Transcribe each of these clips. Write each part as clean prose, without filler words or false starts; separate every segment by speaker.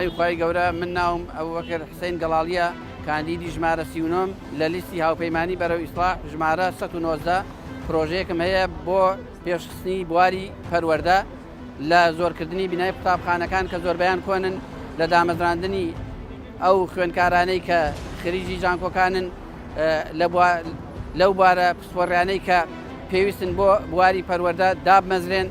Speaker 1: بخوای خی گەورە من ناوم ئەبوبەکر حسین گەڵاڵیە کاندیدی ژمارە 39 لە لیستی هاوپەیمانی بەرەو ئیسلاح ژمارە 119 پرۆژەیەکم هەیە بۆ پێشخستنی بواری پەروەردە لە زۆرکردنی بینای قوتابخانەکان کە زۆربیان کۆنن لە دامەزراندنی ئەو خوێندکارانەی کە خریجی جانکۆکانن لەو بوارە پسپۆڕیانەی کە پێویستن بۆ بواری پەروەردە دابمەزرێن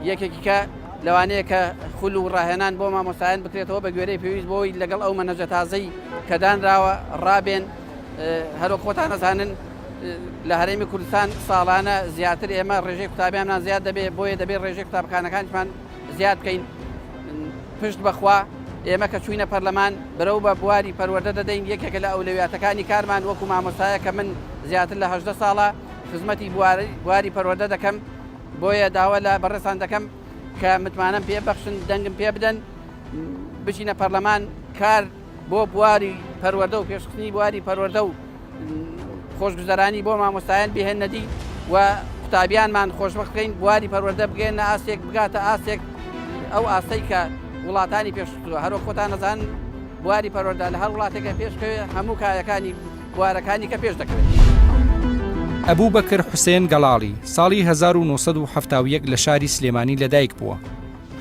Speaker 1: یەکێکی کە لەوانەیە کە خول و ڕاهێنان بۆ مامۆستایان بکرێتەوە بە گوێرەی پێویست بۆی لەگەڵ ئەو مەنهەجە تازەی کە دانراوە ڕابێن هەروە خۆتان نەزانن لە هەرێمی کوردستان ساڵانە زیاتر ئێمە ڕێژەی قوتابیانمان زیاد دەبێت بۆیە دەبێت ڕێژەی قوتابخانەکانمان زیاد بکەین پشت بەخوا ئێمە کە چوینە پەرلەمان بەرەو بە بواری پەروەردە دەدەین یەکێکە لە ئەولویاتەکانی کارمان وەکو مامۆستایە کە من زیاتر لە 18 ساڵە خزمەتی بواری پەروەردە دەکەم بۆیە داوا لە بەڕێستان دەکەم کە متمانەم پێ بەخشن دەنگم پێ بدەن بچینە پەرلەمان کار بۆ بواری پەروەردە و پێشخستنی بواری پەروەردە و خۆشگوزەرانی بۆ مامۆستایان بهێنەدی و قوتابیانمان خۆشبەخت بکەین بواری پەروەردە بگەێنە ئاسێک بگاتە ئاسێک ئەو ئاسەی کە وڵاتانی پێشکەوتووە هەروە خۆتان نەزان بواری پەروەردە لە هەر وڵاتێکە پێشکەوێ هەموو کایەکانی بوارەکانی کە پێش دەکەوێت.
Speaker 2: ئەبوبەکر حوسێن گەڵاڵی ساڵی 1970 لە شاری سلێمانی لەدایک بووە.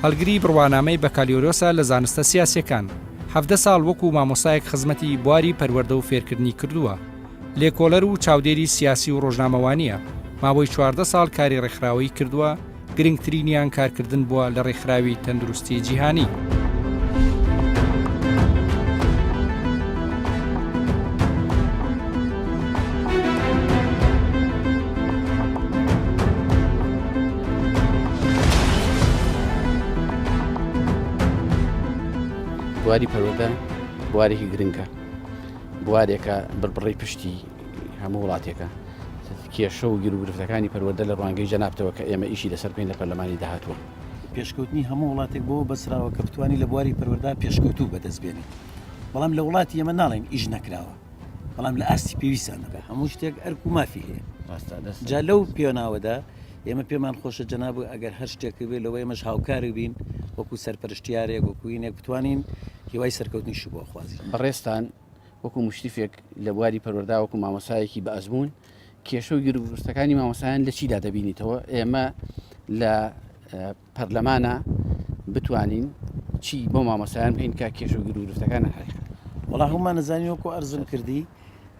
Speaker 2: هەڵگری بڕوانامەی بەکالیۆرۆسە لە زانستە سیاسیەکان 17 ساڵ وەکو مامۆسایەک خزمەتی بواری پەروەردە و فێرکردنی کردووە. لێکۆڵەر و چاودێری سیاسی و ڕۆژنامەوانیە. ماوەی 14 ساڵ کاری ڕێکخراوی کردووە، گرنگترینیان کارکردن بووە لە ڕێکخراوی تەندروستی جیهانی.
Speaker 1: بواری پەروەردە بوارێکی گرنگە، بوارێکە بڕبڕی پشتی هەموو وڵاتێکە کێشە و گیر و گرفتەکانی پەروەردە لە ڕوانگەی جەنابتەوە کە ئێمە ئیشی لەسەر بکەین لە پەرلەمانی داهاتووە.
Speaker 3: پێشکەوتنی هەموو وڵاتێک بۆ بەسراوە کە بتوانانی لە بواری پەروەردە پێشکەوتوو بەدەستبێنێت. بەڵام لە وڵاتی ئێمە ناڵێن ئیش نەکراوە، بەڵام لە ئاستی پێویستان نەبێ هەموو شتێک ئەرک و مافی هەیە. جا لەو پێناوەدا ئێمە پێمان خۆشە جەناب ئەگەر هەر شتێک بێت لەوەی ئێمەش هاوکاری بین وەکو سەرپەرشتیارێک وەکوینێک بتوانین هیوای سەرکەوتنیش بۆ خوازی.
Speaker 1: بەڕێستان وەکو مشتیفێک لە بواری پەروەردە وەکو مامۆسایەکی بە ئەزمون کێشە و گرفتەکانی مامۆسایان لە چیدا دەبینیتەوە ئێمە لە پەرلەمانە بتوانین چی بۆ مامۆسایان بکەین کە کێشە و گرفتەکان حەقیقەت.
Speaker 3: وەڵا هەمومان نەزانی وەکو ئەرزم کردی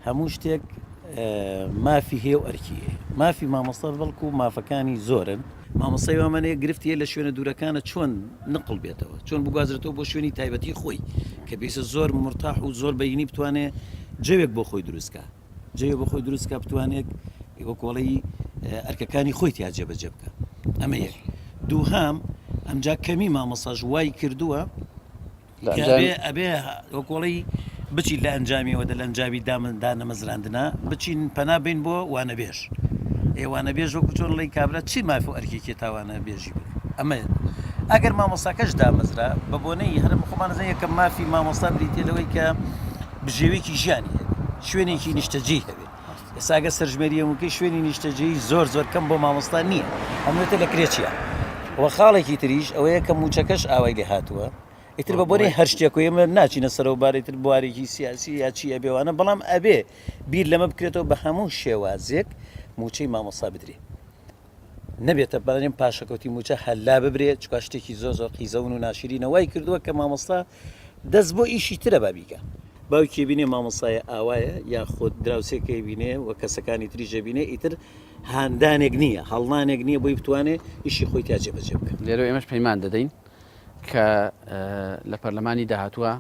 Speaker 3: هەموو شتێک مافی هەیە و ئەرکی هەیە. مافی مامۆستا بەڵکو مافەکانی زۆرن. مامۆستای وامانەیە گرفتیە لە شوێنە دوورەکانە چۆن نقل بێتەوە، چۆن بگوازرێتەوە بۆ شوێنی تایبەتی خۆی کە پێویستە زۆر مرتاح و زۆر بەینی بتوانێت جەوێک بۆ خۆی دروستکە، جەوێک بۆ خۆی دروستکە بتوانێت وەکۆڵی ئەرکەکانی خۆی تیا جێبەجێ بکە. ئەمە یەک. دووهام ئەمجا کەمی مامۆستاژ وای کردووە ئەبێ وەکۆڵی بچین لە ئەنجامیەوەدا لە ئەنجامی دانەمەزراندنا بچین پەنا بین بۆ وانەبێژ. ئێوانە بێژ وەکو چۆن لەی کابرا چی مافی و ئەرکێکی تاوانە بێژی بن. ئەمە ئەگەر مامۆستاکەش دامەزرا بە بۆنەی هەرم خۆمانەزە یەکەم مافی مامۆستا بریتێ لەوەی کە بژێوێکی ژیانی هەبێت، شوێنێکی نیشتەجێی هەبێت. ئێستا ئەگەر سەرژمێریەمەکەی شوێنی نیشتەجێی زۆر زۆر کەم بۆ مامۆستا نییە، ئەمێتە لە کرێچیە. وە خاڵێکی تریش ئەوەیە کە موچەکەش ئاوای لێ هاتووە. ئیتر بە بۆنەی هەر شتێک ئێمە ناچینە سەرەوبارێتتر بوارێکی سیاسی یا چیە بێوانە، بەڵام ئەبێ بیر لەمە بکرێتەوە بە هەموو شێوازێک موچەی مامۆستا بدرێ. نەبێتە بەڵێن پاشەکەوتی موچە هەللا ببرێت چکە شتێکی زۆر زۆر قیزەون و ناشرینەوەی کردووە کە مامۆستا دەست بۆ ئیشی ترە بابیکە. باوکی بینێ مامۆستایە ئاوایە یا خۆت دراوسێکی بینێ و کەسەکانی تریژە بینێ ئیتر هاندانێک نییە، هەڵنانێک نییە بۆی بتوانێت ئیشی خۆی تا جێبەجێ بکە.
Speaker 1: لێرە ئێمەش پەیمان دەدەین کە لە پەرلەمانی داهاتووە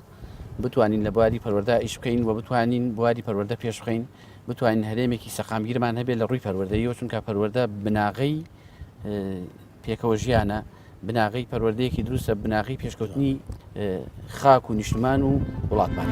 Speaker 1: بتوانین لە بواری پەروەردە ئیش بکەین و بتوانین بواری پەروەردە پێش بخەین، بتوانین هەرێمێکی سەقامگیرمان هەبێت لە ڕووی پەروەردەیەوە، چونکە پەروەردە بناغەی پێکەوە ژیانە، بناغەی پەروەردەیەکی دروستە، بناغی پێشکەوتنی خاک و نیشتمان و وڵاتمان.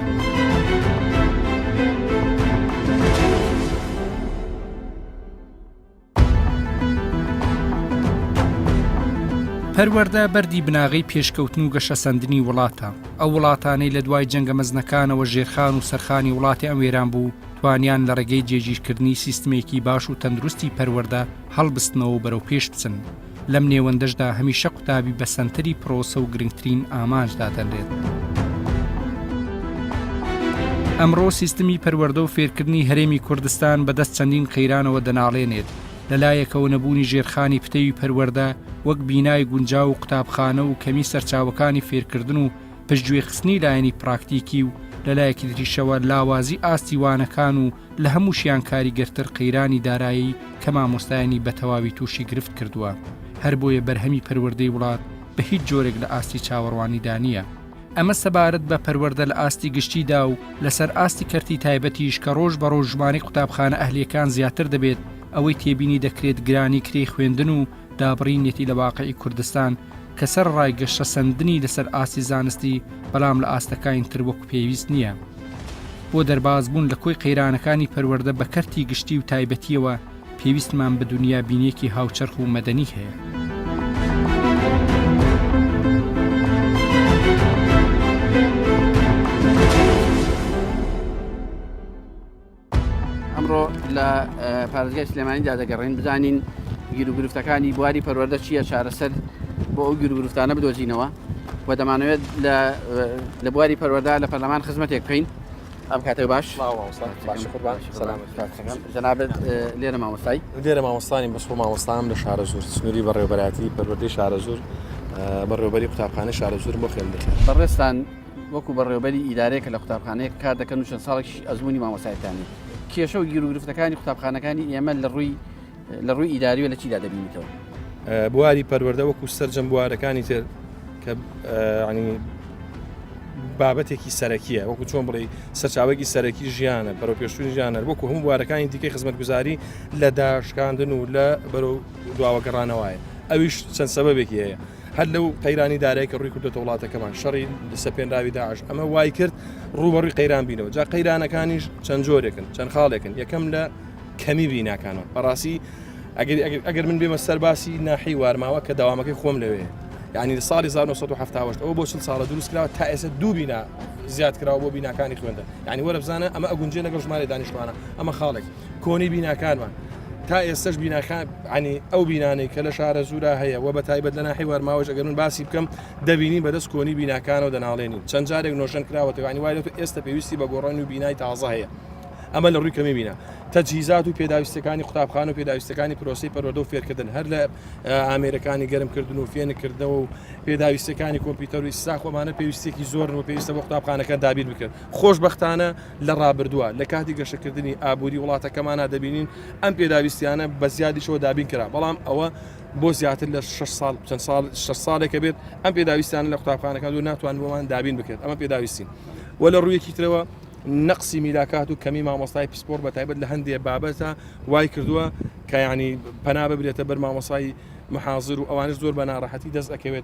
Speaker 2: پەروەردە بەردی بناغەی پێشکەوتن و گەشەسەندنی وڵاتە. ئەو وڵاتانەی لە دوای جەنگە مەزنەکانەوە ژێرخان و سەرخانی وڵاتی ئەم وێران بوو توانیان لە ڕێگەی جێگیرکردنی سیستمێکی باش و تەندروستی پەروەردە هەڵبستنەوە بەرەو پێش بچن. لەم نێوەندەشدا هەمیشە قوتابی بە سەنتەری پرۆسە و گرنگترین ئامانجدا دەنرێت. ئەمڕۆ سیستمی پەروەردە و فێرکردنی هەرێمی کوردستان بەدەست چەندین قەیرانەوە دەناڵێنێت. لەلایەکەوە نەبوونی ژێرخانی پتەوی پەروەردە وەک بینای گونجاو و قوتابخانە و کەمی سەرچاوەکانی فێرکردن و پشتگوێخستنی لایەنی پراکتیکی و لەلایەکی دریشەوە لاوازی ئاستیوانەکان و لە هەمووشیان کاریگەرتر قەیرانی دارایی کە مامۆستایانی بە تەواوی تووشی گرفت کردووە. هەر بۆیە بەرهەمی پەروەردەی وڵات بە هیچ جۆرێک لە ئاستی چاوەڕوانیدا نییە. ئەمە سەبارەت بە پەروەردە لە ئاستی گشتیدا و لەسەر ئاستی کەرتی تایبەتیش کە ڕۆژ بە ڕۆژ ژمارەی قوتابخانە ئەهلیەکان زیاتر دەبێت ئەوەی تێبینی دەکرێت گرانی کرێی خوێندن و دابڕینێتی لە واقعی کوردستان کە سەر ڕایگەشە سندنی لەسەر ئاستی زانستی بەڵام لە ئاستەکانی تر وەکو پێویست نییە. بۆ دەرباز بوون لە کۆی قەیرانەکانی پەروەردە بە کەرتی گشتی و تایبەتیەوە پێویستمان بە دنیا بینیەکی هاوچەرخ و مەدەنی هەیە.
Speaker 1: ئەمڕۆ لە پارێزگای سلێمانیدا دەگەڕێن بزانین گیر و گرفتەکانی بواری پەروەردە چییە، چارەسەر بۆ ئەو گیر و گرفتانە بدۆزینەوە و دەمانەوێت لە بواری پەروەردە لە پەرلەمان خزمەتێک بکەین. ئەم کاتێک باش جەنابەت لێرە مامۆستای
Speaker 4: لێرە مامۆستانی بەسۆ مامۆستام لە شارە زۆر سنووری بەڕێوەبەراتی پەروەردەی شارە زۆر بەڕێوەبەری قوتابخانەی شارە زۆر بۆ خێن دەکەن.
Speaker 1: بەڕێستان وەکو بەڕێوەبەری ئیدارەیەکە لە قوتابخانەیەک کار دەکەن و چەند ساڵێکی ئەزموونی مامۆستایەتانی کێشە و گیر و گرفتەکانی قوتابخانەکانی ئێمە لە ڕووی ئیداری و لە چیدا دەبینیتەوە؟
Speaker 4: بواری پەروەردە وەکو سەرجەم بوارەکانی تر کە بابەتێکی سەرەکیە وەکو چۆن بڵێ سەرچاوێکی سەرەکی ژیانە بەرەو پێشووی ژیانە وەکو هەموو بوارەکانی دیکەی خزمەتگوزاری لە داشکاندن و لە بەرەو دواوەگەڕانەوەیە. ئەویش چەند سەبەبێکی هەیە. هەر لەو قەیرانی دارایی کە ڕووی کردێتە وڵاتەکەمان شەڕی سەپێنراوی داعش ئەمە وای کرد ڕوبەڕووی قەیران بینەوە. جا قەیرانەکانیش چەند جۆرێکن چەند خاڵێکن. یەکەم لە کەمی بیناکانەوە بەڕاستی ئەگەر من بێمە سەرباسی ناحی وارماوە کە داوامەکەی خۆم لەوێ یعنی لە ساڵی 1970 ئەوە بۆ 40 ساڵە دروست کراوە تا ئێستا 2 بینا زیاد کراوە بۆ بیناکانی خوێندە. یعنی وەرە بزانە ئەمە ئەگونجێ لەگەڵ ژمارە دانیشتوانە ئەمە خاڵێک کۆنی بیناکانمان تا ئێستش بیناکان عنی ئەو بینانەی کە لە شارە زورا هەیە و بە تایبەت لە ناحی وارماوەش ئەگەر من باسی بکەم دەبینی بەدەست کۆنی بیناکانەوە دەناڵێنین چەند جارێک نۆشن کراوەتەوە ینی وایە ئێستا پێویستی بە گۆڕانی و بینای تازە هەیە. ئەمە لە ڕووی کەمی بینە تەجهیزات و پێداویستەکانی قوتابخانە و پێداویستەکانی پرۆسی پەروەردە و فێرکردن هەر لە ئامێرەکانی گەرمکردن و فێنکردنەوە و پێداویستەکانی کۆمپیوتەر و ئیساخۆمانە پێویستێکی زۆرن و پێویستە بۆ قوتابخانەکە دابیر بکرد. خۆشبەختانە لە ڕابردووە لە کاتی گەشەکردنی ئابووری وڵاتەکەمانە دەبینین ئەم پێداویستیانە بە زیادیشەوە دابین کرا بەڵام ئەوە بۆ زیاتر لە 6 ساڵێکە بێت ئەم پێداویستیانە لە قوتابخانەکان و ناتوان بۆمان دابین بکرد. ئەمە پێداویستین وە لە ڕوویەکی ترەوە نقصی میلاکات و کەمی مامۆستای پسپۆر بە تایبەت لە هەندێک بابەتە وای کردووە کە ینی پەنا ببرێتە بەر مامۆستای محاضر و ئەوانش زۆر بە ناڕەحەتی دەست ئەکەوێت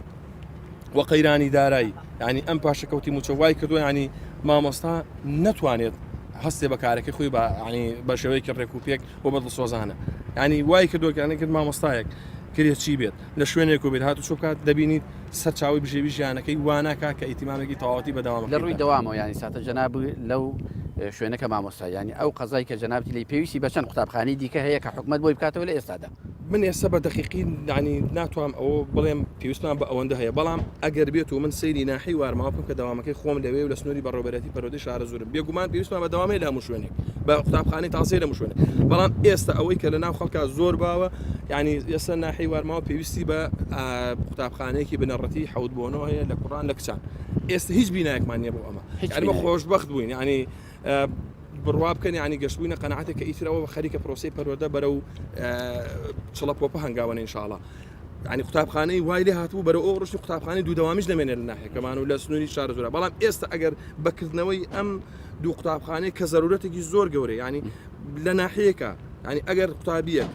Speaker 4: وە قەیرانی دارایی ینی ئەم پاشەکەوتی موچە وای کردووە ینی مامۆستا نەتوانێت هەستێ بە کارەکەی خۆی بە شێوەیەکی ڕێکوپێک بۆ بەدڵ سۆزانە ینی وای کردووە کە کرد مامۆستایەک کرێت چی بێت لە شوێنێک و بێت هاتو چۆ بکات دەبینیت سەرچاوی بژێوی ژیانەکەی واناکە کە ئیتیمامێکی تەواوەتی بەداوام
Speaker 1: لە ڕووی دەوامەوە ینی ساتە جەناب لەو شوێنەکە مامۆستا ینی ئەو قەزای کە جەنابەتی لی پێویستی بە چەند قوتابخانەی دیکە هەیە کە حکومەت بۆی بکاتەوە لە ئێستادا.
Speaker 4: من ئێستا بە دقیقی ینی ناتوانم ئەوە بڵێم پێویستمان بە ئەوەندە هەیە بەڵام ئەگەر بێت و من سەیری ناحی وارماوە بکەم کە دەوامەکەی خۆم لەوێ و لە سنووری بەڕێوەبەرەتی پەروەردەی شارە زۆرم بێگومان پێویستمان بە دەوامی لە هەموو شوێنێک بە قوتابخانەی تازەی لە هەموو شوێنێک بەڵام ئێستا ئەوەی کە لە ناو خەڵکا زۆر باوە ینی ئێستا ناحی وارماوە پێویستی بە قوتابخانەیەکی بنەڕەتی حەوت بۆنەوە هەیە لە کوڕان لە کچان ئێستا هیچ بینایەکمان نییە بۆ ئەمە ئەمە خۆشبەخت بووین ینی بڕوا بکەن ینی گەشتبووینە قەنەعەتێک کە ئیترەوە بە خەریکە پرۆسی پەروەردە بەرەو چڵەپۆپە هەنگاوانە ئینشاءڵڵا ینی قوتابخانەی وای لێ هاتوو بەرەو ئەو ڕشتی قوتابخانەی دوو دەوامیش دەمێنێت لە ناحیەکەمان و لە سنووری شارە زۆرە بەڵام ئێستا ئەگەر بەکردنەوەی ئەم دوو قوتابخانەی کە زەرورەتێکی زۆر گەورەی ینی لە ناحیەکە ینی ئەگەر قوتابیە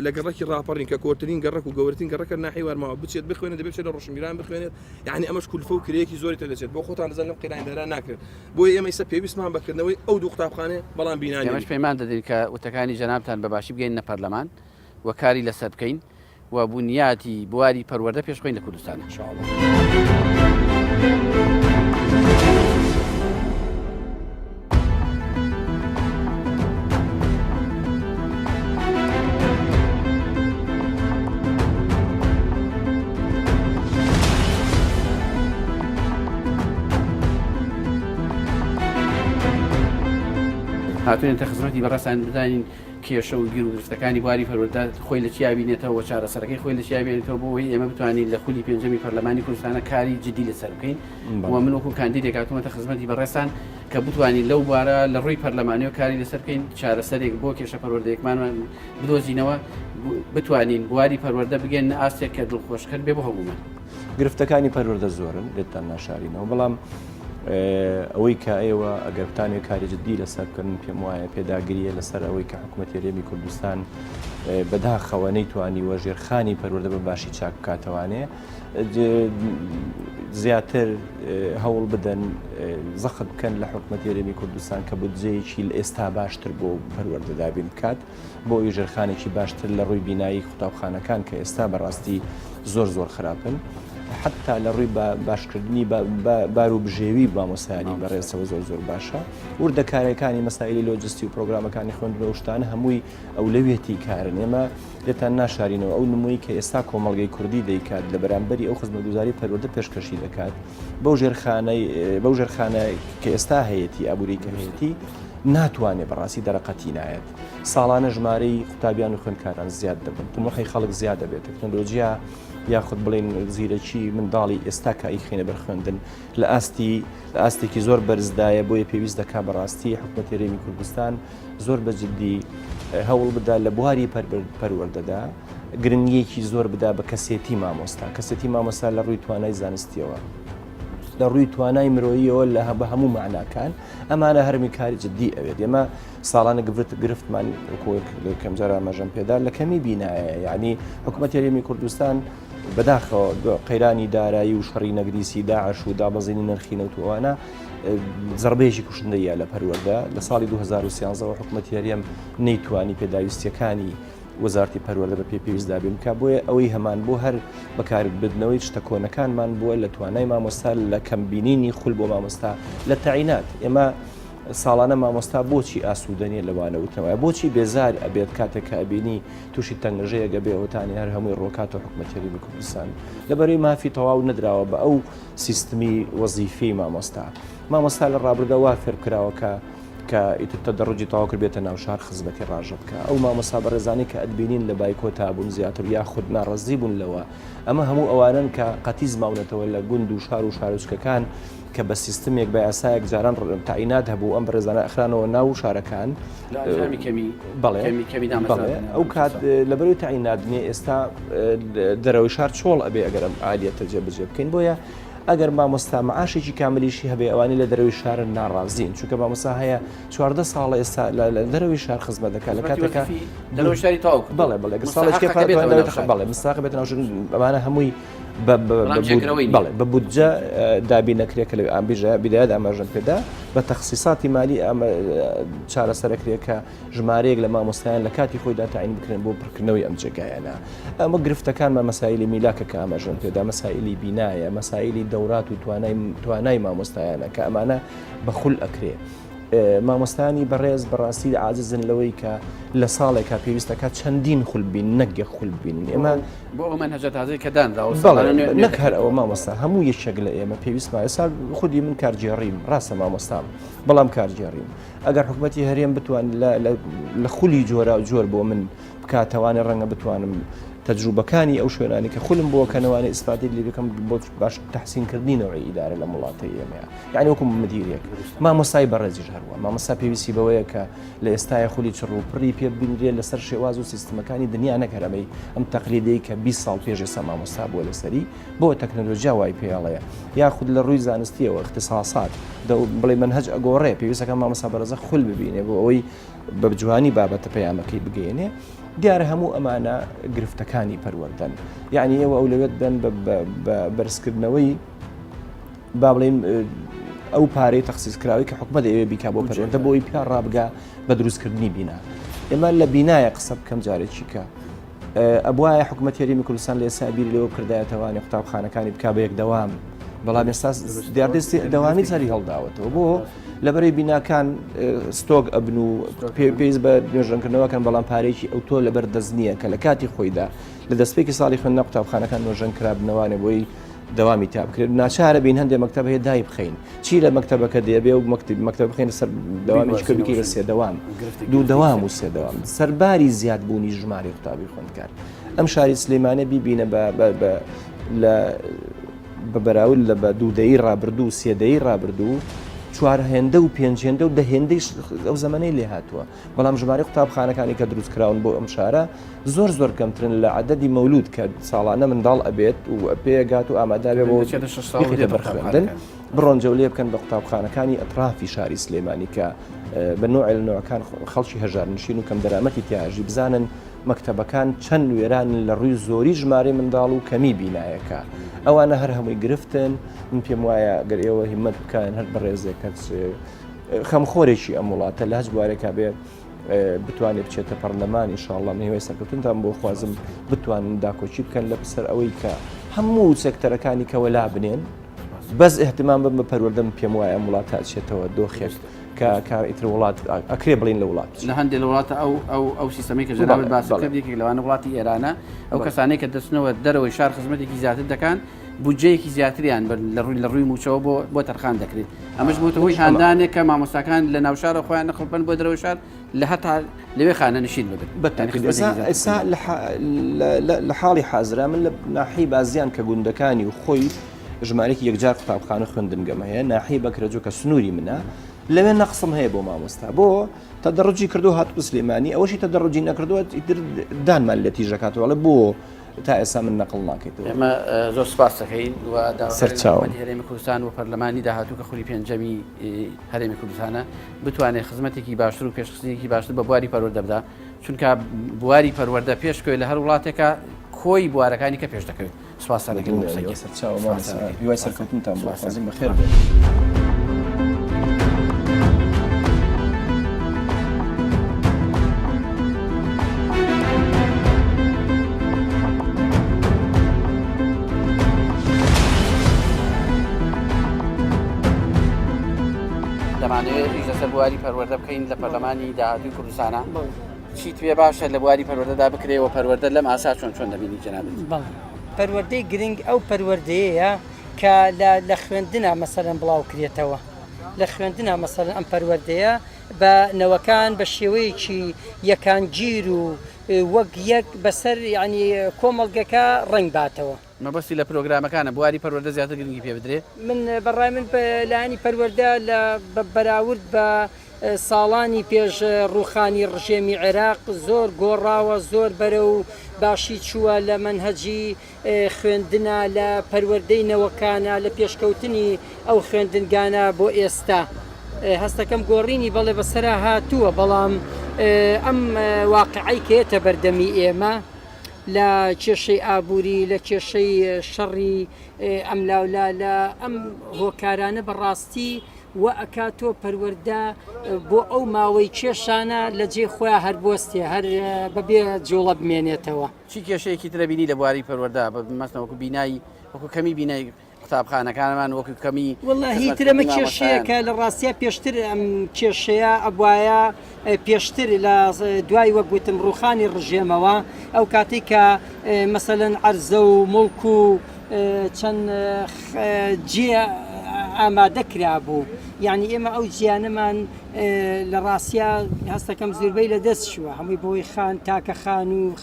Speaker 4: لە گەڕێکی ڕاپەڕین کە کۆرتترین گەڕک و گەورەترین گەڕەکە ناحی وارماوە بچێت بخوێنێت دەبێت لە ڕۆژنبیران بخوێنێت یعنی ئەمەش کولفە و کرێکی زۆری دەچێت بۆ خۆتان دەزانم قیرانیداران ناکرد بۆیە ئێمە ئێستا پێویستمان بەکردنەوەی ئەو دوو قوتابخانە بەڵام بینانی
Speaker 1: ئێمەش پەیمان دەدەین کە وتەکانی جەنابتان بەباشی بگەین پەرلەمان و کاری لەسەر بکەین و بنیاتی بواری پەروەردە پێشخۆین لە کوردستان انشاءالله. هاتوێنێتە خزمەتی بەڕێستان بدانین کێشە و گیر و گرفتەکانی بواری پەروەردە خۆی لە چیا بینێتەوە چارەسەرەکەی خۆی لە چیا بینێتەوە بۆی ئێمە بتوانین لە خولی پێنجەمی پەرلەمانی کوردستانە کاری جدی لەسەر بکەین و من وەکو کاندیدێک هاتوومەتە خزمەتی بەڕێستان کە بتوانین لەو بوارە لە ڕووی پەرلەمانی و کاری لەسەر بکەین چارەسەرێک بۆ کێشە پەروەردەیەکمان بدۆزینەوە بتوانین بواری پەروەردە بگەین ئاستێک کە دڵخۆشکرد بێ بۆ هەمومان.
Speaker 5: گرفتەکانی پەروەردە زۆرن لێتان ناشارینەوە بەڵام ئەوەی کە ئێوە ئەگەرتانێک کاری جدی لەسەر بکەن پێم وایە پێداگریە لەسەر ئەوەی کە حکوومەتی هەرێمی کوردستان بەداخەوە نەیتوانی وەژێرخانی پەروەردە بە باشی چاک بکاتەوانێ زیاتر هەوڵ بدەن زەخت بکەن لە حکوومەتی هەرێمی کوردستان کە بودجەیەکی لە ئێستا باشتر بۆ پەروەردە دابین بکات بۆ ژێرخانێکی باشتر لە ڕووی بینایی قوتابخانەکان کە ئێستا بەڕاستی زۆر خراپن حتا لە ڕووی باشکردنی بار و بژێوی مامۆستایانی بەڕێزەوە زۆر باشە وردەکارەکانی مەسائلی لۆجستی و پرۆگرامەکانی خوێندنەوە شتانە هەمووی ئەو لەوێتی کارن ئێمە لێتان ناشارینەوە ئەو نمووی کە ئێستا کۆمەڵگەی کوردی دەیکات لە بەرامبەری ئەو خزمەتگوزاری پەروەردە پێشکەشی دەکات بەو ژێرخانە کە ئێستا هەیەی ئابووری کە هەیەی ناتوانێت بەڕاستی دەرەقەتی نایەت ساڵانە ژمارەی قوتابیان و خوێندکاران زیاد دەبن تمۆخی خەڵک زیاد دەبێت تەکنۆلۆژیا یاخود بڵێن زیرەکی منداڵی ئێستا کە ئیخێنە بەرخوێندن لە ئاستێکی زۆر بەرزدایە بۆیە پێویست دەکا بەڕاستی حکوومەتی هەرێمی کوردستان زۆر بەجددی هەوڵ بدا لە بواری پەروەردەدا گرنگیەکی زۆر بدا بە کەسێتی مامۆستا لە ڕووی توانای زانستیەوە لە ڕووی توانای مرۆییەوە لە بە هەموو معناکان ئەمانە هەرمی کاری جددی ئەوێت ئێمە ساڵانە گرفتمان کەمجار ئاماژەم پێدا لە کەمی بینایە یعنی حکوومەتی هەرێمی کوردستان بەداخەوە قەیرانی دارایی و شەڕی نەگریسی داعش و دابەزینی نرخی نەوتوانە زەربەیەکی کوشندەیە لە پەروەردە لە ساڵی 2013 حکوومەتی هەرێم نەیتوانی پێداویستیەکانی وەزارتی پەروەردە بە پێویست دابین بکە بۆیە ئەوەی هەمان بۆ هەر بەکاربردنەوەی شتە کۆنەکانمان بووە لە توانای مامۆستا لە کەمبینینی خول بۆ مامۆستا لە تەعینات ئێمە ساڵانە مامۆستا بۆچی ئاسوودەنیە لەوانە وتنەوەی بۆچی بێزار ئەبێت کاتێک کە ئەبینی تووشی تەنگژەیەگە بێوەتانی هەر هەمووی ڕۆکاتە حکوومەتی هەرێمی کوردستان لەبەرەوەی مافی تەواو نەدراوە بە ئەو سیستمی وەزیفەی مامۆستا لە ڕابردە وا فێرکراوەکە کە ئیتر تەدەڕجی تەواو کرد بێتە ناو شار خزمەتی ڕاژە بکە ئەو مامۆستا بەڕێزانەی کە ئەدبینین لە بایکۆتا بوون زیاتر یاخود ناڕەزی بوون لەوە ئەمە هەموو ئەوانن کە قەتیز ماونەتەوە لە گوند و شار و شارۆچکەکان کە بە سیستمێک بە یاسایەک جاران تاعینات هەبوو ئەم بەڕێزانە ئەخرانەوە ناو شارەکان ئەو کات لەبەرەوەی تاعینات نیە ئێستا دەرەوەی شار چۆڵ ئەبێ ئەگەر ئەم عالیەتە جێبەجێ بکەین بۆیە ئەگەر مامۆستا مەعاشێکی کاملیشی هەبێ ئەوانی لە دەرەوەی شارن ناڕازین چونکە مامۆستا هەیە 14 ساڵە ئێستا لە دەرەوەی شار خزمەت دەکات لە کاتێکە
Speaker 1: دەرەوەی شاری تاو
Speaker 5: بەڵێ ساڵێکی بەڵێ مستاق بێتە ناوژن ئەمانە هەمووی بە بودجە دابین نەکرێت کە لە ئامبیژە بیدایەت ئاماژەم پێدا بە تەخسیساتی مالی ئەمە چارەسەرەکرێت کە ژمارەیەک لە مامۆستایان لە کاتی خۆیدا تاعین بکرێن بۆ پڕکردنەوەی ئەم جێگایانە ئەمە گرفتەکانمان مەسایلی میلاکە کە ئاماژەم پێدا مەسایلی بینایە مەسایلی دەورات و توانای مامۆستایانە کە ئەمانە بە خول ئەکرێ مامۆستانی بەڕێز بەڕاستی عاجزن لەوەی کە لە ساڵێکا پێویستەکە چەندین خولبین نەگە خولبین ئێمە
Speaker 1: بۆ ئەمە هەجە تازەی کە دانراوە
Speaker 5: نەک هەر ئەوە مامۆستا هەموو یەکێک لە ئێمە پێویستمە ئێستا خودی من کارگێڕیم ڕاستە مامۆستام بەڵام کارگێڕیم ئەگەر حکوومەتی هەرێم بتوان لە خولی جۆرە جۆر بۆ من بکاتەوانێ ڕەنگە بتوانم تەجروبەکانی ئەو شوێنانی کە خولم بۆ کەنەوانێ ئیسپاتی لێ بکەم بۆ باش تەحسینکردنەوەی ئیدارە لە وڵاتی ئێمە یعنی وەکو مدیرێک مامۆستای بەڕێزیش هەروە مامۆستا پێویستی بەوەیە کە لە ئێستای خولی چڕ و پڕی پێ بینرێت لەسەر شێواز و سیستمەکانی دنیا نەکەرەمەی ئەم تەقلیدەی کە 20 ساڵ پێش ئێستا مامۆستا بووە لەسەری بۆ تەکنۆلۆژیا وای پێڵەیە یاخود لە ڕووی زانستیەوە اختصاسات بڵێ منهەج ئەگۆڕێ پێویستەکە مامۆستا بەڕێزە خول ببینێ بۆ ئەوەی بە جوانی بابەتە پەیامەکەی بگەێنێ دیارە هەموو ئەمانە گرفتەکانی پەروەردەن یعنی ئێوە ئەولەوێت دەن بە بەرزکردنەوەی با بڵێن ئەو پارەی تەخسیسکراوی کە حکومەت دەیەوێت بیکا بۆ پەروەردە بۆی پیا ڕابگا بە دروستکردنی بینا ئێمە لە بینایە قسە بکەم جارێکی کە ئەبوایە حکومەتی هەرێمی کوردستان لە ئێستا بیری لەوە کردایەتەوانی قوتابخانەکانی بکا بە یەک دەوام بەڵام ئێستا دیاردەستی دەوامی سەری هەڵداوەتەوە بۆ لەبەرەی بیناکان ستۆک ئەبن و پێویست بە نوێژەنکردنەوەکەن بەڵام پارێکی ئەوتۆ لەبەر دەست نییە کە لە کاتی خۆیدا لە دەستپێکی ساڵی خوێندنە قوتابخانەکان نوێژەن کرابنەوانێ بۆی دەوامی تا بکرێت ناچارە بین هەندێک مەکتەب هەیە دای بخەین چی لە مەکتەبەکە دەبێ و مەکتەب بخین سەر دەوامی بکەی بە سێدەوام دوو دەوام و سێدەوام سەرباری زیادبوونی ژمارە قوتابی خوێندکار ئەم شاری سلێمانە بیبینە بە بەراورد لە بە دوودەی ڕابردوو سێدەی ڕابردوو چوار هێندە و پێنج هێندە و دەهێندەی ئەو زەمانەی لێ هاتووە بەڵام ژمارە قوتابخانەکانی کە دروستکراون بۆ ئەم شارە زۆر کەمترن لە عەدەدی مەولود کە ساڵانە منداڵ ئەبێت و پێگات و ئامادابێ بۆ بەرخوێندن بڕۆن جەولێ بکەن بە قوتابخانەکانی ئەطرافی شاری سلێمانی کە بە نوع لە نوعەکان خەڵکی هەژارنشین و کەم دەرامەتی تیاژی بزانن مەکتەبەکان چەند وێران لە ڕووی زۆری ژمارە منداڵ و کەمی بینایەکە ئەوانە هەر هەمووی گرفتن من پێم وایە گەر ئێوە هیممەت بکەن هەر بەڕێزێکە خەمخۆرێکی ئەم وڵاتە لە هەچ بوارێکا بێ بتوانێت بچێتە پەرلەمان ئینشاءڵڵا هێوای سەرکەوتنتان بۆ خوازم بتوانن داکۆچی بکەن لە پسەر ئەوەی کە هەموو سێکتەرەکانی کەوە لا بنێن بەس ئێحتیمام بم بە پەروەردەم پێم وایە ئەم وڵاتە ئەچێتەوە دۆخێک کە ئیتر وڵات ئەکرێ بڵین لە وڵات
Speaker 1: لە هەندێک لە وڵاتە ئەو سیستەمی کە جەنابەت باسی کرد یەکێک لەوانە وڵاتی ئێرانە ئەو کەسانەی کە دەچنەوە دەرەوەی شار خزمەتێکی زیاتر دەکەن بودجەیەکی زیاتریان لە ڕووی موچەوە بۆ تەرخان دەکرێت ئەمەش بۆتە هۆی هاندانێک کە مامۆستاکان لە ناو شارە خۆیان نەخڵپەن بۆ دەرەوەی شار لە هەتا لەوێ خانە نشین ببن
Speaker 5: ئێستا لە حاڵی حازرا من لە ناحی بازیان کە گوندەکانی و خۆی ژمارەی یەکجار قوتابخانە خوێندنگەم هەیە ناحی بەکرەجۆ کە سنووری منە لەوێ نەقسم هەیە بۆ مامۆستا بۆ تەدەڕجی کردو هاتوو سلێمانی ئەوەشی تەدەڕجی نەکردووە دانمان لە تیژەکاتەوە بۆ تا ئێستا من نەقڵ ناکەیتەوە
Speaker 1: ئێمە زۆر سپاس دەکەین و داوای هەرێمی کوردستان و پەرلەمانی داهاتوو کە خولی پێنجەمی هەرێمی کوردستانە بتوانێت خزمەتێکی باشتر و پێشخستنێکی باشتر بە بواری پەروەردە بدات چونکە بواری پەروەردە پێشکەوێ لە هەر وڵاتێکە کۆی بوارەکانی کە پێش دەکەوێت سپاس دەکەین
Speaker 5: هیوای سەرکەوتنتان بۆ خوازم بەخێر بێت.
Speaker 1: دەمانەوێت لەسەر بواری پەروەردە بکەین لە پەرلەمانی داهاتووی کوردستانە چیت پێ باشە لە بواری پەروەردەدا بکرێەوە پەروەردە لەم ئاسا چۆن دەبینی جەنابەت
Speaker 6: پەروەردەی گرنگ ئەو پەروەردەیەیە کە لە خوێندنە مەسەلەن بڵاو کرێتەوە لە خوێندنە مەسەلەن ئەم پەروەردەیە بە نەوەکان بە شێوەیەکی یەکانگیر و وەک یەک بەسەر ینی کۆمەڵگەکە ڕنگ باتەوە
Speaker 1: مەبەستی لە پرۆگرامەکانە بواری پەروەردە زیاتر گرنگی پێ بدرێت
Speaker 6: من بەڕای من لایانی پەروەردە لە بەراورد بە ساڵانی پێش ڕوخانی ڕژێمی عێراق زۆر گۆڕاوە زۆر بەرە و باشی چووە لە منهەجی خوێندنە لە پەروەردەی نەوەکانە لە پێشکەوتنی ئەو خوێندنگانە بۆ ئێستا هەستەکەم گۆڕینی بەڵێ بەسەرا هاتووە بەڵام ئەم واقعی کێتە بەردەمی ئێمە لە کێشەی ئابووری لە کێشەی شەڕی ئەم لاولا لە ئەم هۆکارانە بەڕاستی و ئەکاتۆ پەروەردە بۆ ئەو ماوەی کێشانە لە جێ خۆیان هەر بۆستێ هەر بەبێ جوڵە بمێنێتەوە
Speaker 1: چی کێشەیەکی ترە بینی لە بواری پەروەردە مەسەڵەن وەکو بینایی وەکو کەمی بینای قوتابخانەکانمان وەکو کەمی
Speaker 6: وەڵاهی ترەمە کێشەیەکە لە ڕاستیە پێشتر ئەم کێشەیە ئەبوایە پێشتر لە دوای وەگوتم ڕوخانی ڕژێمەوە ئەو کاتی کە مەسەلەن عەرزە و مڵک و چەند جێ ئامادە کرا بوو یعنی ئێمە ئەو جیانەمان لە ڕاستە هەستەکەم زیربەی لە دەست شووە هەمووی بەوەی خان تاکە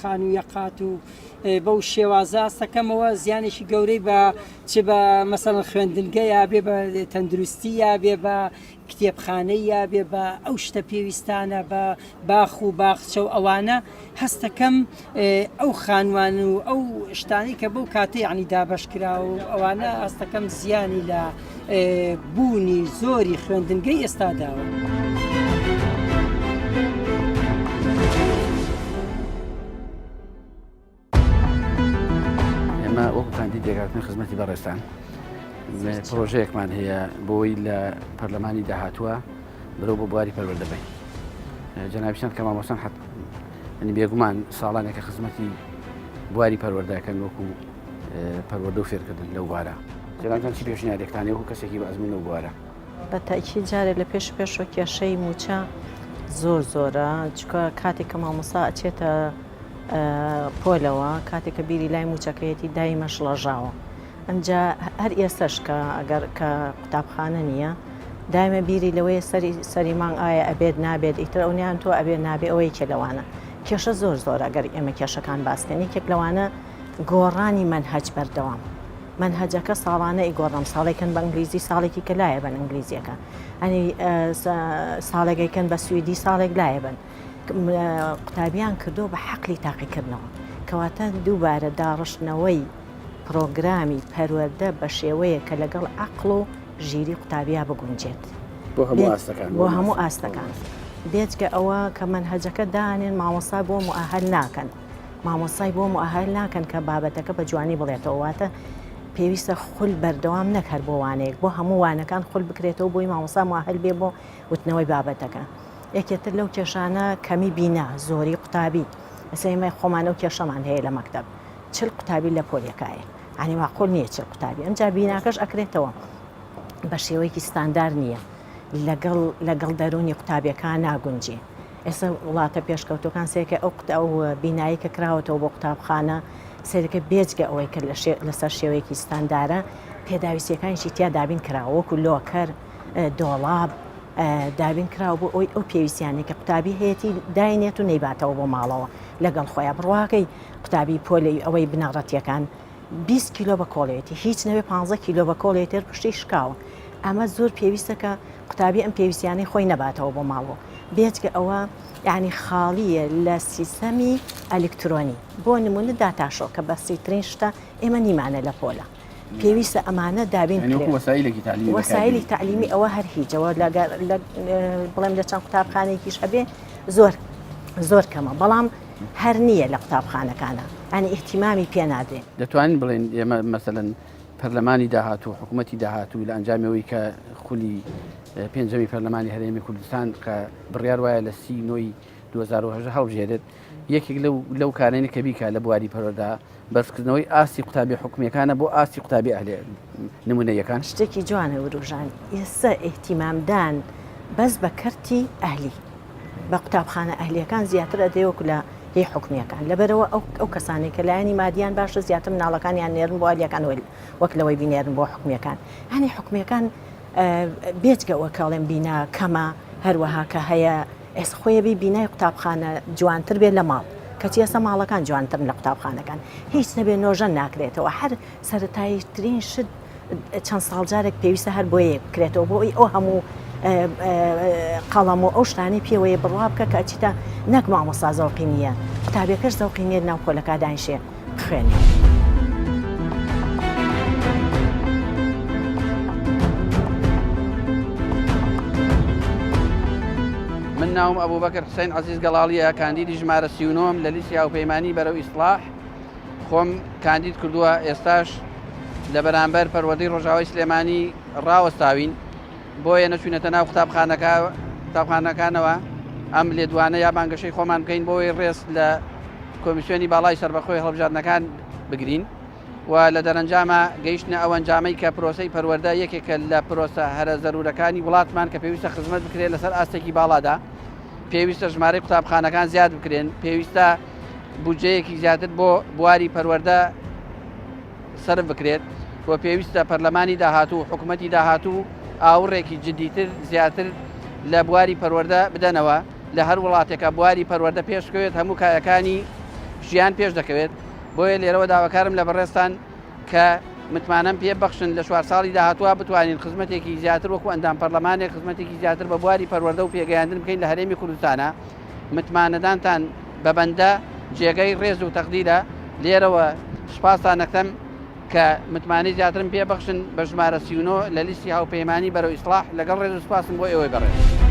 Speaker 6: خان و یەقات و بەو شێوازە هەستەکەمەوە زیانێکی گەورەی بە چ بە مەسەڵەن خوێندنگەیە بێ بە تەندروستیە بێ بە کتێبخانەیە بێ بە ئەو شتە پێویستانە بە باخ و باخچە و ئەوانە هەستەکەم ئەو خانوان و ئەو شتانی کە بەو کاتێ عنی دابشکرا و ئەوانە هەستەکەم زیانی لە بوونی زۆری خوێندنگەی ئێستاداوە.
Speaker 1: ئێمە وەکو کاندیدێککردنی خزمەتی بەڕێستان پرۆژەیەکمان هەیە بۆی لە پەرلەمانی داهاتووە بەرەو بۆ بواری پەروەردە بین جەنابیشان کە مامۆستان ینی بێگومان ساڵانێکە خزمەتی بواری پەروەردەکەن وەکو پەروەردە و فێرکردن لەو بوارە جەنابیان چی پێشنیارێکتانی وەکو کەسێکی بەزمین لەو بوارە
Speaker 7: بە تاکید جارێک لە پێشەوە کێشەی موچە زۆرە چکە کاتێک کە مامۆستا ئەچێتە پۆلەوە کاتێک کە بیری لای موچەکەیەتی دایمەش لەژاوە ئەمجا هەر ئێستش کە ئەگەر کە قوتابخانە نییە دایمە بیری لەوەی سەری مانگ ئایا ئەبێت نابێت ئیتر ئەویان تۆ ئەبێت نابێ ئەوەی کێ لەوانە کێشە زۆر زۆر ئەگەر ئێمە کێشەکان باسکەنی کێک لەوانە گۆڕانی منهەج بەردەوام منهەجەکە ساڵانە ئیگۆڕم ساڵێکن بە ئەنگلیزی ساڵێکی کە لایە بن ئەنگلیزیەکە ئەنی ساڵێکەکەن بە سوئدی ساڵێک لایە بن قوتابیان کردو بە حەقلی تاقیکردنەوە کەواتە دووبارە داڕشتنەوەی پرۆگرامی پەروەردە بە شێوەیە کە لەگەڵ عەقڵ و ژیری قوتابیا بگونجێت بۆ هەموو ئاستەکان بێجگە ئەوە کە منهەجەکە دانێن مامۆستا بۆ موئەهەل ناکەن مامۆستای بۆ موئەهەل ناکەن کە بابەتەکە بە جوانی بڵێتەوە واتە پێویستە خول بەردەوام نەکەر بۆ وانەیەک بۆ هەموو وانەکان خول بکرێتەوە بۆی مامۆستا موئەهەل بێ بۆ وتنەوەی بابەتەکە یەکێتر لەو کێشانە کەمی بینا زۆری قوتابی ئەسەیمە خۆمانە و کێشەمان هەیە لە مەکتەب چل قوتابی لە پۆلەکایە ئەنی واقۆل نییە چل قوتابی ئەمجا بیناکەش ئەکرێتەوە بە شێوەیەکی ستاندار نییە لەگەڵ دەرونی قوتابیەکان ناگونجێ ئێستا وڵاتە پێشکەوتەکان سێکە ئەو بینایی کە کراوەتەوە بۆ قوتابخانە سێرەکە بێجگە ئەوەی کە لەسەر شێوەیەکی ستاندارە پێداویستیەکانیشی تیا دابین کراوە وەکو لۆکەر دۆڵاب دابین کراوە بۆ ئەوی ئەو پێویستیانێک کە قوتابی هەیەی داینێت و نەیباتەوە بۆ ماڵەوە لەگەڵ خۆیان بڕواکەی قوتابی پۆلی ئەوەی بنەڕەتیەکان 20 کیلۆ بە کۆڵێتی هیچ نەوێ 15 کیلۆ بە کۆڵێتر پشتی شکاوە ئەمە زۆر پێویستە کە قوتابی ئەم پێویستیانەی خۆی نەباتەوە بۆ ماڵەوە بێجگە ئەوە یعنی خاڵیە لە سیستەمی ئەلکترۆنی بۆ نمونە داتاشۆ کە بەسیترین شتە ئێمە نیمانە لە پۆلە پێویستە ئەمانە دابین وەسایلی تعلیمی ئەوە هەر هیچەوە بڵێم لە چەند قوتابخانەیەکیش هەبێ زۆر کەمە بەڵام هەر نییە لە قوتابخانەکانە ئەنی ئیحتیمامی پێ نادرێن
Speaker 1: دەتوانین بڵێن ئێمە مەسەلەن پەرلەمانی داهاتوو حکوومەتی داهاتوو لە ئەنجامەوەی کە خولی پێنجەمی پەرلەمانی هەرێمی کوردستان کە بڕیار وایە لە 30 2010 هەڵبژێرێت یەکێک لەو کارێنی کە بیکە لە بواری پەروەردە بەرزکردنەوەی ئاستی قوتابی حکومیەکانە بۆ ئاستی قوتابی ئەهلی نمونەیەکان
Speaker 7: شتێکی جوانە وروژان ئێستا ئیحتیمامدان بەس بە کەرتی ئەهلی بە قوتابخانە ئەهلیەکان زیاتر ئەدەیەوەکو لە هی حکومیەکان لەبەرەوە ئەو کەسانی کە لایەنی مادیان باشە زیاتر مناڵەکانیان نێرن بۆ ئەهلیەکان وەک لەوەی بینێرن بۆ حکومیەکان هەنی حکومیەکان بێجگەوە کاڵێن بینا کەمە هەروەها کە هەیە ئێس خۆیەبی بینای قوتابخانە جوانتر بێت لە ماڵ کەچی ئێستا ماڵەکان جوانترن لە قوتابخانەکان هیچ نەبێ نۆژەن ناکرێتەوە هەر سەرەتاییترین شت چەند ساڵجارێک پێویستە هەر بۆ یەک بکرێتەوە بۆ ئەو هەموو قەڵەم و ئەو شتانی پێوەیە بڕوا بکە کە ئەچیتە نەک مامۆستا زەوقی نییە قوتابیەکەش زەوقی نیە ناو پۆلەکە دانیشێ بخوێنێ.
Speaker 1: من ناوم ئەبوبەکر حوسێن عەزیز گەڵاڵیە کاندیدی ژمارە 39 لە لیستی هاوپەیمانی بەرەو ئیسلاح خۆم کاندید کردووە ئێستاش لە بەرامبەر پەروەردەی ڕۆژاوای سلێمانی ڕاوەستاوین بۆیە نەچوونەتە ناو قوتابخانەکانەوە ئەم لێدوانە یا بانگەشەی خۆمان بکەین بۆی ڕێز لە کۆمیسیۆنی باڵای سەربەخۆی هەڵبژاردنەکان بگرین و لە دەرەنجامە گەیشتنە ئەو ئەنجامەی کە پرۆسەی پەروەردە یەکێکە لە پرۆسە هەرە زەرورەکانی وڵاتمان کە پێویستە خزمەت بکرێت لەسەر ئاستێکی باڵادا پێویستە ژمارەی قوتابخانەکان زیاد بکرێن پێویستە بودجەیەکی زیاتر بۆ بواری پەروەردە سەرف بکرێت بۆ پێویستە پەرلەمانی داهاتوو حکوومەتی داهاتوو ئاوڕێکی جدیتر زیاتر لە بواری پەروەردە بدەنەوە لە هەر وڵاتێکە بواری پەروەردە پێشکەوێت هەموو کایەکانی ژیان پێش دەکەوێت بۆیە لێرەوە داواکارم لە بەڕێستان کە متمانەم پێ بەخشن لە 4 ساڵی داهاتووە بتوانین خزمەتێکی زیاتر وەکو ئەندام پەرلەمانێک خزمەتێکی زیاتر بە بواری پەروەردە و پێگەیاندن بکەین لە هەرێمی کوردستانە متمانەدانتان بە بەندە جێگەی ڕێز و تەقدیرە لێرەوە سوپاسان نەکەم کە متمانەی زیاترم پێ بەخشن بە ژمارە 39 لە لیستی هاوپەیمانی بەرەو ئیسلاح لەگەڵ ڕێز و سوپاسم بۆ ئێوەی بەڕێز.